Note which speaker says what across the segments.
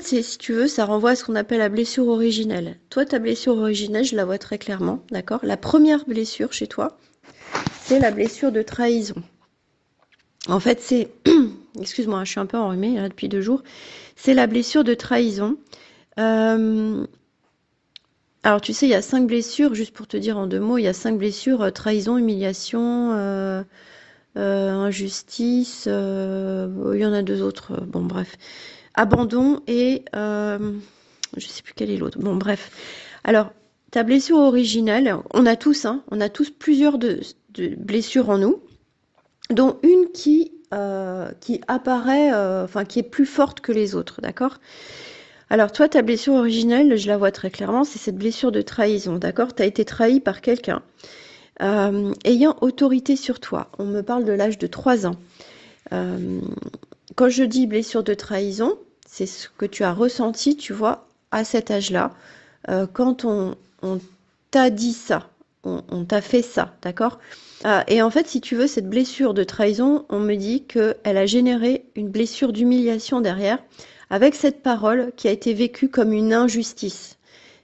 Speaker 1: fait, si tu veux, ça renvoie à ce qu'on appelle la blessure originelle. Toi, ta blessure originelle, je la vois très clairement, d'accord? La première blessure chez toi, c'est la blessure de trahison. En fait, c'est... Excuse-moi, je suis un peu enrhumée là, depuis 2 jours. C'est la blessure de trahison. Alors, tu sais, il y a 5 blessures, juste pour te dire en 2 mots, il y a 5 blessures, trahison, humiliation, injustice, il y en a 2 autres, bon bref. Abandon et... je sais plus quel est l'autre. Bon, bref. Alors, ta blessure originelle, on a tous, hein, on a tous plusieurs de blessures en nous, dont une qui apparaît, enfin, qui est plus forte que les autres, d'accord? Alors, toi, ta blessure originelle, je la vois très clairement, c'est cette blessure de trahison, d'accord? Tu as été trahi par quelqu'un ayant autorité sur toi. On me parle de l'âge de 3 ans. Quand je dis blessure de trahison, c'est ce que tu as ressenti, tu vois, à cet âge-là, quand on t'a dit ça, on t'a fait ça, d'accord? Et en fait, si tu veux, cette blessure de trahison, on me dit qu'elle a généré une blessure d'humiliation derrière, avec cette parole qui a été vécue comme une injustice.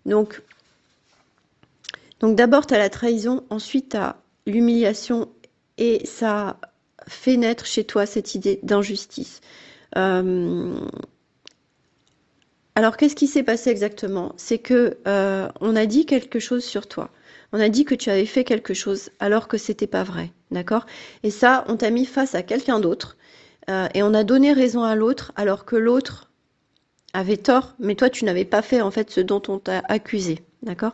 Speaker 1: Donc d'abord, tu as la trahison, ensuite tu as l'humiliation, et ça fait naître chez toi cette idée d'injustice. Alors, qu'est-ce qui s'est passé exactement? C'est que on a dit quelque chose sur toi. On a dit que tu avais fait quelque chose alors que c'était pas vrai, d'accord? Et ça, on t'a mis face à quelqu'un d'autre et on a donné raison à l'autre alors que l'autre avait tort, mais toi, tu n'avais pas fait en fait ce dont on t'a accusé, d'accord?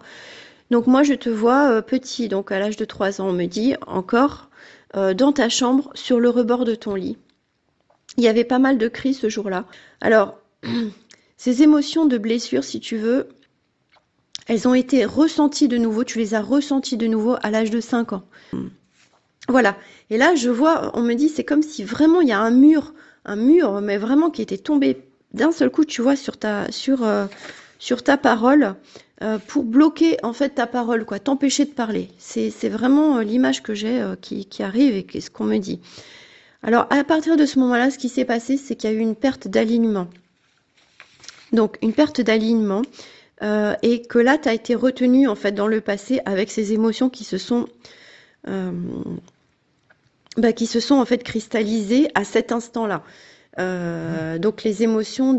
Speaker 1: Donc moi, je te vois petit, donc à l'âge de 3 ans, on me dit encore dans ta chambre, sur le rebord de ton lit. Il y avait pas mal de cris ce jour-là. Alors, ces émotions de blessure, si tu veux, elles ont été ressenties de nouveau, tu les as ressenties de nouveau à l'âge de 5 ans. Voilà. Et là, je vois, on me dit, c'est comme si vraiment il y a un mur, mais vraiment qui était tombé d'un seul coup, tu vois, sur ta parole, pour bloquer en fait ta parole, quoi, t'empêcher de parler. C'est vraiment l'image que j'ai qui arrive et qu'est-ce qu'on me dit. Alors, à partir de ce moment-là, ce qui s'est passé, c'est qu'il y a eu une perte d'alignement. Donc, une perte d'alignement, et que là, tu as été retenu en fait dans le passé avec ces émotions qui se sont en fait cristallisées à cet instant-là. Donc, les émotions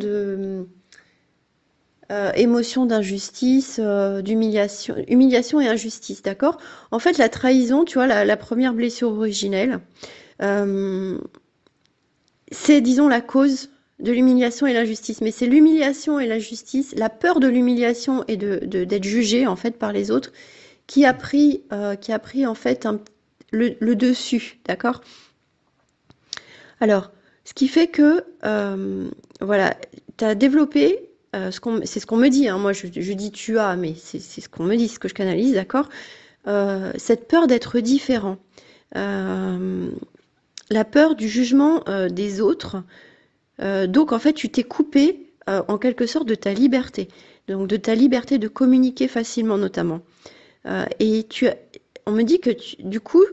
Speaker 1: d'injustice, humiliation et injustice, d'accord? En fait, la trahison, tu vois, la première blessure originelle, c'est, disons, la cause de l'humiliation et l'injustice. Mais c'est l'humiliation et l'injustice, la peur de l'humiliation et d'être jugé en fait par les autres, qui a pris en fait le dessus, d'accord? Alors, ce qui fait que voilà, tu as développé c'est ce qu'on me dit, hein, moi je dis tu as, mais c'est ce qu'on me dit, ce que je canalise, d'accord? Cette peur d'être différent, la peur du jugement des autres. Donc en fait, tu t'es coupé en quelque sorte de ta liberté, donc de ta liberté de communiquer facilement notamment. Et on me dit que du coup,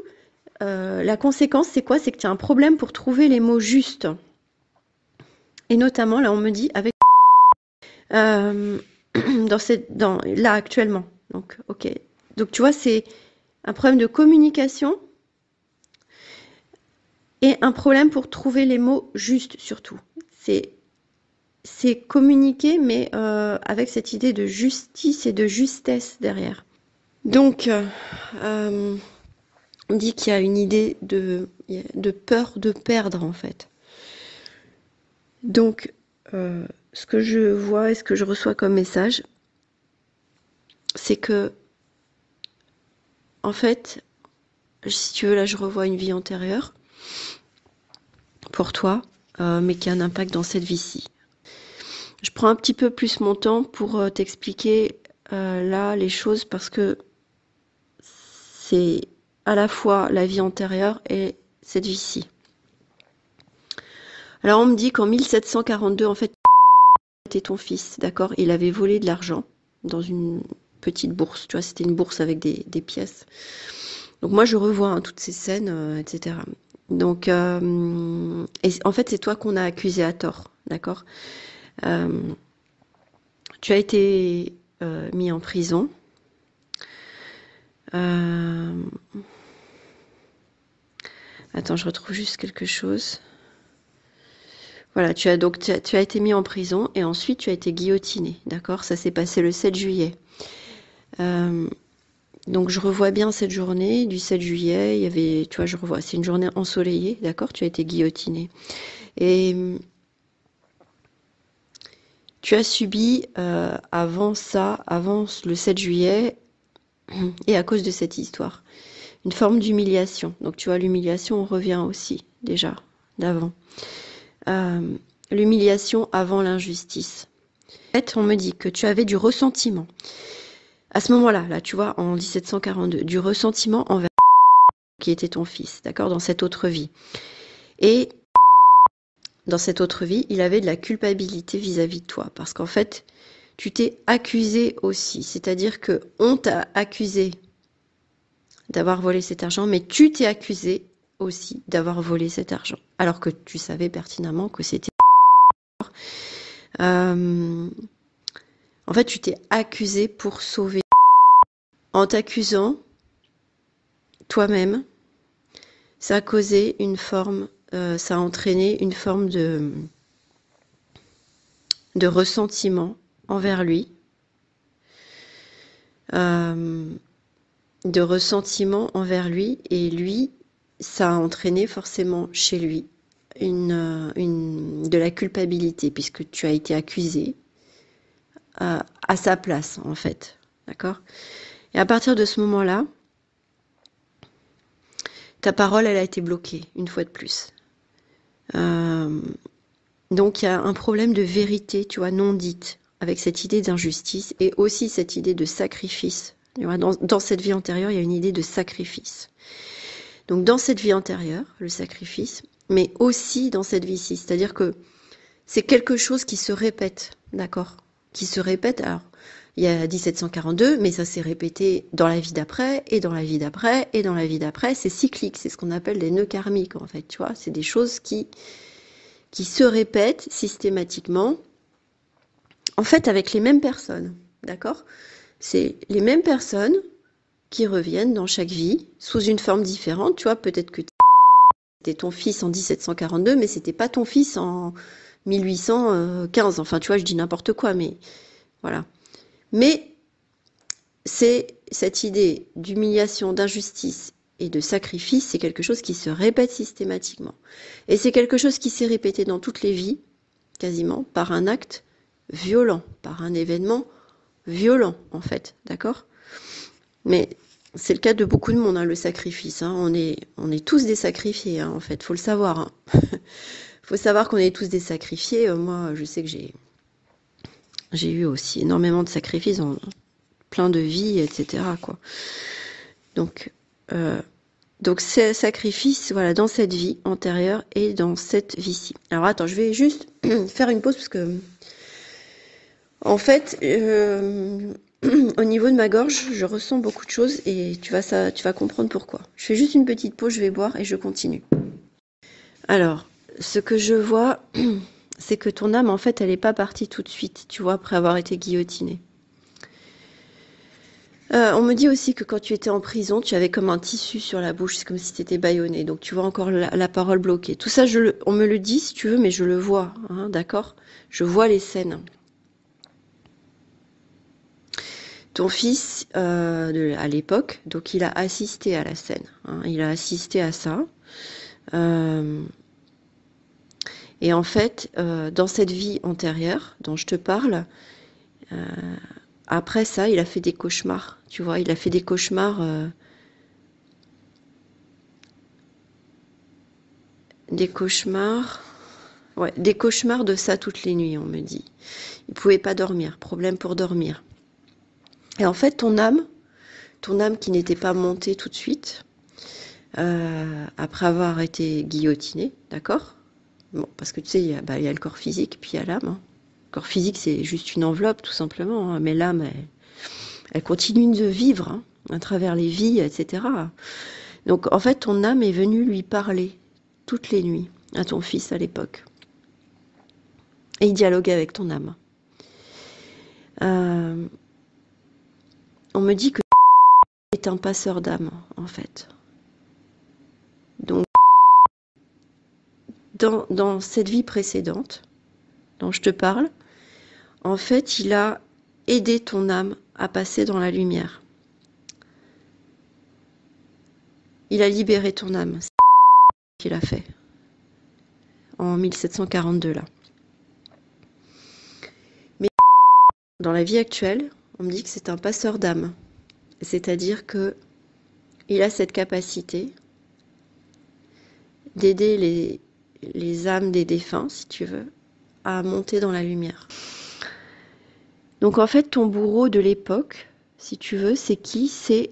Speaker 1: la conséquence c'est quoi? C'est que tu as un problème pour trouver les mots justes. Et notamment, là on me dit avec là actuellement. Donc ok. Donc tu vois, c'est un problème de communication et un problème pour trouver les mots justes surtout. C'est communiquer, mais avec cette idée de justice et de justesse derrière. Donc, on dit qu'il y a une idée de peur de perdre, en fait. Donc, ce que je vois et ce que je reçois comme message, c'est que, en fait, si tu veux, là, je revois une vie antérieure pour toi, mais qui a un impact dans cette vie-ci. Je prends un petit peu plus mon temps pour t'expliquer là les choses parce que c'est à la fois la vie antérieure et cette vie-ci. Alors on me dit qu'en 1742, en fait, c'était ton fils, d'accord? Il avait volé de l'argent dans une petite bourse, tu vois, c'était une bourse avec des pièces. Donc moi je revois hein, toutes ces scènes, etc. Donc, et en fait c'est toi qu'on a accusé à tort, d'accord? tu as été mis en prison. Attends, je retrouve juste quelque chose. Voilà, tu as été mis en prison et ensuite tu as été guillotiné, d'accord? Ça s'est passé le 7 juillet. Donc je revois bien cette journée du 7 juillet, il y avait, tu vois, je revois, c'est une journée ensoleillée, d'accord? Tu as été guillotiné. Et tu as subi avant ça, avant le 7 juillet, et à cause de cette histoire, une forme d'humiliation. Donc tu vois, l'humiliation, on revient aussi, déjà, d'avant. L'humiliation avant l'injustice. En fait, on me dit que tu avais du ressentiment. À ce moment-là, là, tu vois, en 1742, du ressentiment envers qui était ton fils, d'accord, dans cette autre vie. Et dans cette autre vie, il avait de la culpabilité vis-à-vis de toi, parce qu'en fait, tu t'es accusé aussi, c'est-à-dire que on t'a accusé d'avoir volé cet argent, mais tu t'es accusé aussi d'avoir volé cet argent, alors que tu savais pertinemment que c'était... en fait, tu t'es accusé pour sauver. En t'accusant, toi-même, ça a causé une forme, ça a entraîné une forme de ressentiment envers lui, et lui, ça a entraîné forcément chez lui de la culpabilité, puisque tu as été accusé à sa place, en fait, d'accord? Et à partir de ce moment-là, ta parole, elle a été bloquée, une fois de plus. Donc il y a un problème de vérité, tu vois, non dite, avec cette idée d'injustice et aussi cette idée de sacrifice. Tu vois, dans cette vie antérieure, il y a une idée de sacrifice. Donc dans cette vie antérieure, le sacrifice, mais aussi dans cette vie-ci. C'est-à-dire que c'est quelque chose qui se répète, d'accord? Qui se répète, alors, il y a 1742, mais ça s'est répété dans la vie d'après, et dans la vie d'après, et dans la vie d'après. C'est cyclique, c'est ce qu'on appelle des nœuds karmiques, en fait, tu vois. C'est des choses qui se répètent systématiquement, en fait, avec les mêmes personnes, d'accord? C'est les mêmes personnes qui reviennent dans chaque vie, sous une forme différente, tu vois, peut-être que c'était ton fils en 1742, mais c'était pas ton fils en 1815, enfin, tu vois, je dis n'importe quoi, mais voilà. Mais c'est cette idée d'humiliation, d'injustice et de sacrifice, c'est quelque chose qui se répète systématiquement. Et c'est quelque chose qui s'est répété dans toutes les vies, quasiment, par un acte violent, par un événement violent, en fait, d'accord? Mais c'est le cas de beaucoup de monde, hein, le sacrifice. Hein. On est tous des sacrifiés, hein, en fait, faut le savoir. Hein. Faut savoir qu'on est tous des sacrifiés. Moi, je sais que j'ai eu aussi énormément de sacrifices dans plein de vies, etc., quoi. Donc c'est sacrifice, voilà, dans cette vie antérieure et dans cette vie-ci. Alors attends, je vais juste faire une pause parce que, en fait, au niveau de ma gorge, je ressens beaucoup de choses et tu vas comprendre pourquoi. Je fais juste une petite pause, je vais boire et je continue. Alors, ce que je vois, c'est que ton âme, en fait, elle n'est pas partie tout de suite, tu vois, après avoir été guillotinée. On me dit aussi que quand tu étais en prison, tu avais comme un tissu sur la bouche, c'est comme si tu étais bâillonné, donc tu vois encore la parole bloquée. Tout ça, on me le dit si tu veux, mais je le vois, hein, d'accord? Je vois les scènes. Ton fils, à l'époque, donc il a assisté à la scène, hein, il a assisté à ça. Et en fait, dans cette vie antérieure dont je te parle, après ça, il a fait des cauchemars, tu vois, il a fait des cauchemars... des cauchemars... Ouais, des cauchemars de ça toutes les nuits, on me dit. Il pouvait pas dormir, problème pour dormir. Et en fait, ton âme qui n'était pas montée tout de suite, après avoir été guillotinée, d'accord? Bon, parce que tu sais, il y a le corps physique, puis il y a l'âme. Hein. Le corps physique, c'est juste une enveloppe, tout simplement. Hein, mais l'âme, elle continue de vivre, hein, à travers les vies, etc. Donc, en fait, ton âme est venue lui parler toutes les nuits à ton fils à l'époque. Et il dialoguait avec ton âme. on me dit que est un passeur d'âme, en fait. Donc, dans cette vie précédente dont je te parle, en fait, il a aidé ton âme à passer dans la lumière. Il a libéré ton âme. C'est ce qu'il a fait en 1742, là. Mais dans la vie actuelle, on me dit que c'est un passeur d'âme. C'est-à-dire que il a cette capacité d'aider les âmes des défunts, si tu veux, à monter dans la lumière. Donc en fait, ton bourreau de l'époque, si tu veux, c'est qui? C'est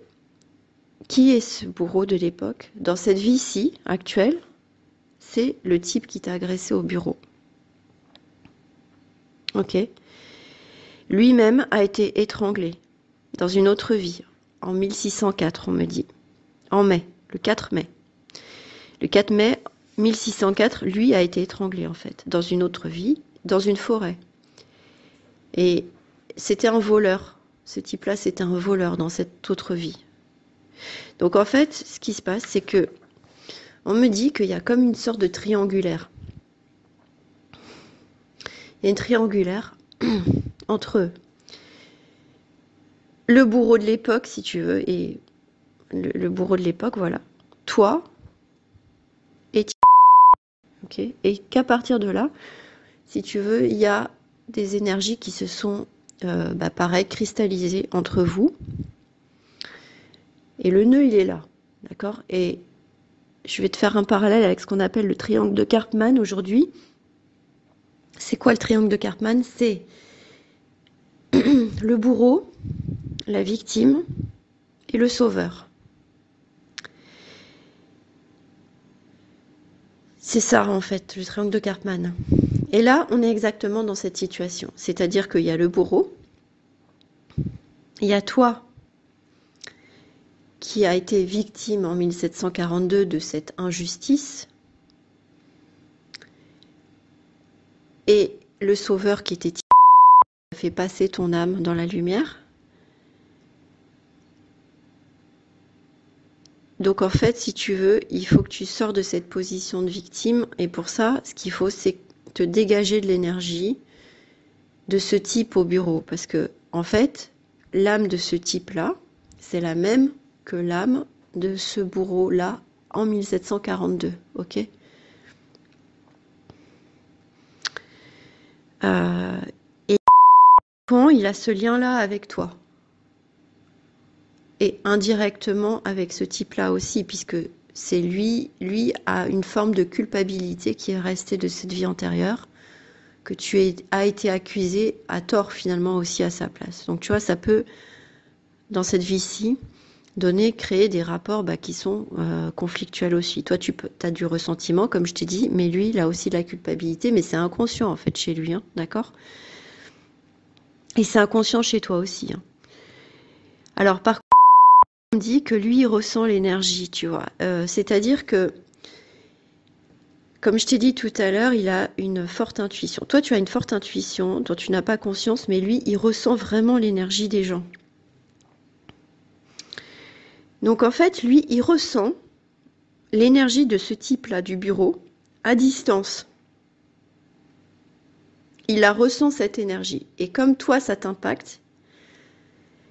Speaker 1: qui est ce bourreau de l'époque? Dans cette vie-ci, actuelle, c'est le type qui t'a agressé au bureau. Ok? Lui-même a été étranglé dans une autre vie, en 1604, on me dit. En mai, le 4 mai. Le 4 mai 1604, lui a été étranglé, en fait, dans une autre vie, dans une forêt. Et c'était un voleur. Ce type-là, c'était un voleur dans cette autre vie. Donc, en fait, ce qui se passe, c'est que on me dit qu'il y a comme une sorte de triangulaire. Il y a une triangulaire entre le bourreau de l'époque, si tu veux, et le bourreau de l'époque, voilà. Toi et okay, et qu'à partir de là, si tu veux, il y a des énergies qui se sont, pareil, cristallisées entre vous. Et le nœud, il est là, d'accord? Et je vais te faire un parallèle avec ce qu'on appelle le triangle de Karpman aujourd'hui. C'est quoi le triangle de Karpman? C'est le bourreau, la victime et le sauveur. C'est ça, en fait, le triangle de Karpman. Et là, on est exactement dans cette situation. C'est-à-dire qu'il y a le bourreau, il y a toi qui a été victime en 1742 de cette injustice, et le sauveur qui était fait passer ton âme dans la lumière. Donc en fait, si tu veux, il faut que tu sors de cette position de victime, et pour ça, ce qu'il faut, c'est te dégager de l'énergie de ce type au bureau, parce que en fait, l'âme de ce type-là, c'est la même que l'âme de ce bourreau-là en 1742, ok? Et quand il a ce lien-là avec toi, et indirectement avec ce type-là aussi, puisque c'est lui a une forme de culpabilité qui est restée de cette vie antérieure, que as été accusé à tort finalement aussi à sa place. Donc tu vois, ça peut, dans cette vie-ci, créer des rapports qui sont conflictuels aussi. Toi, tu as du ressentiment, comme je t'ai dit, mais lui, il a aussi de la culpabilité, mais c'est inconscient en fait chez lui, hein, d'accord? Et c'est inconscient chez toi aussi. Hein. Alors par contre, on dit que lui, il ressent l'énergie, tu vois. C'est-à-dire que, comme je t'ai dit tout à l'heure, il a une forte intuition. Toi, tu as une forte intuition dont tu n'as pas conscience, mais lui, il ressent vraiment l'énergie des gens. Donc en fait, lui, il ressent l'énergie de ce type-là du bureau à distance. Il la ressent, cette énergie. Et comme toi, ça t'impacte,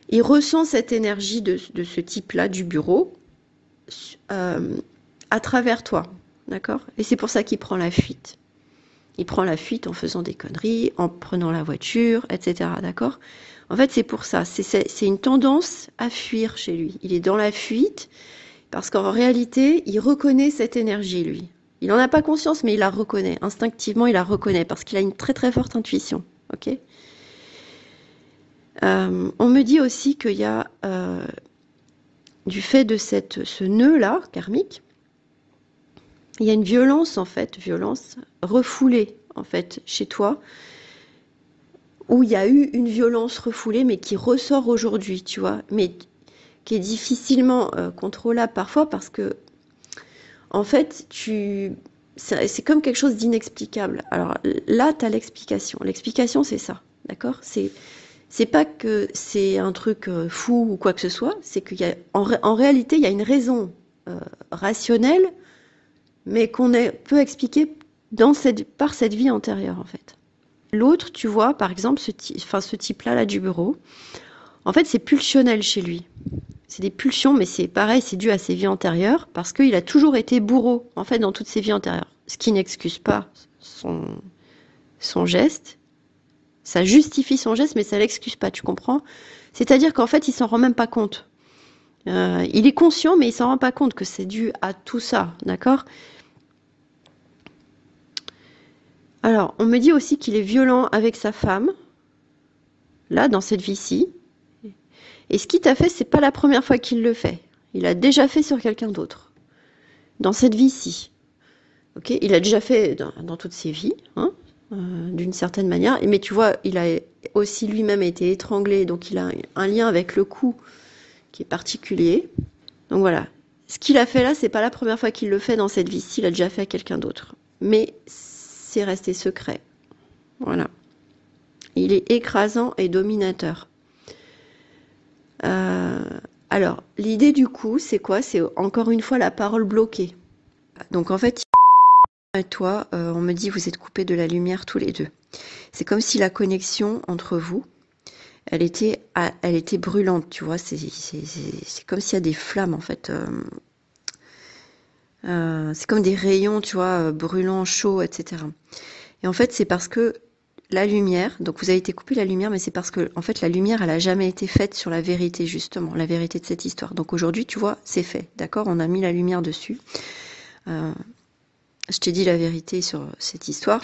Speaker 1: il ressent cette énergie de ce type-là du bureau à travers toi. D'accord? Et c'est pour ça qu'il prend la fuite. Il prend la fuite en faisant des conneries, en prenant la voiture, etc. D'accord? En fait, c'est pour ça. C'est une tendance à fuir chez lui. Il est dans la fuite parce qu'en réalité, il reconnaît cette énergie, lui. Il n'en a pas conscience, mais il la reconnaît. Instinctivement, il la reconnaît parce qu'il a une très très forte intuition. Ok? On me dit aussi qu'il y a, du fait de ce nœud-là, karmique, il y a une violence, en fait, violence refoulée, en fait, chez toi, où il y a eu une violence refoulée, mais qui ressort aujourd'hui, tu vois, mais qui est difficilement contrôlable parfois parce que, en fait, c'est comme quelque chose d'inexplicable. Alors là, tu as l'explication. L'explication, c'est ça, d'accord? C'est pas que c'est un truc fou ou quoi que ce soit, c'est qu'il y a, en réalité, il y a une raison rationnelle, mais peut expliquer par cette vie antérieure, en fait. L'autre, tu vois, par exemple, ce type-là là, du bureau, en fait, c'est pulsionnel chez lui. C'est des pulsions, mais c'est pareil, c'est dû à ses vies antérieures, parce qu'il a toujours été bourreau, en fait, dans toutes ses vies antérieures. Ce qui n'excuse pas son geste. Ça justifie son geste, mais ça l'excuse pas, tu comprends? C'est-à-dire qu'en fait, il s'en rend même pas compte. Il est conscient, mais il s'en rend pas compte que c'est dû à tout ça, d'accord? Alors, on me dit aussi qu'il est violent avec sa femme, là, dans cette vie-ci. Et ce qu'il t'a fait, c'est pas la première fois qu'il le fait. Il a déjà fait sur quelqu'un d'autre, dans cette vie-ci. Ok? Il a déjà fait dans toutes ses vies, hein, d'une certaine manière. Mais tu vois, il a aussi lui-même été étranglé, donc il a un lien avec le cou qui est particulier. Donc voilà. Ce qu'il a fait là, c'est pas la première fois qu'il le fait dans cette vie-ci, il a déjà fait à quelqu'un d'autre. Mais c'est resté secret. Voilà. Il est écrasant et dominateur. Alors, l'idée du coup, c'est quoi? C'est encore une fois la parole bloquée. Donc en fait, et toi, on me dit vous êtes coupés de la lumière tous les deux. C'est comme si la connexion entre vous, elle était brûlante, tu vois. C'est comme s'il y a des flammes en fait. C'est comme des rayons, tu vois, brûlants, chauds, etc. Et en fait, c'est parce que la lumière, donc vous avez été coupé la lumière, mais c'est parce que en fait la lumière, elle a jamais été faite sur la vérité justement, la vérité de cette histoire. Donc aujourd'hui, tu vois, c'est fait, d'accord? On a mis la lumière dessus. Je t'ai dit la vérité sur cette histoire.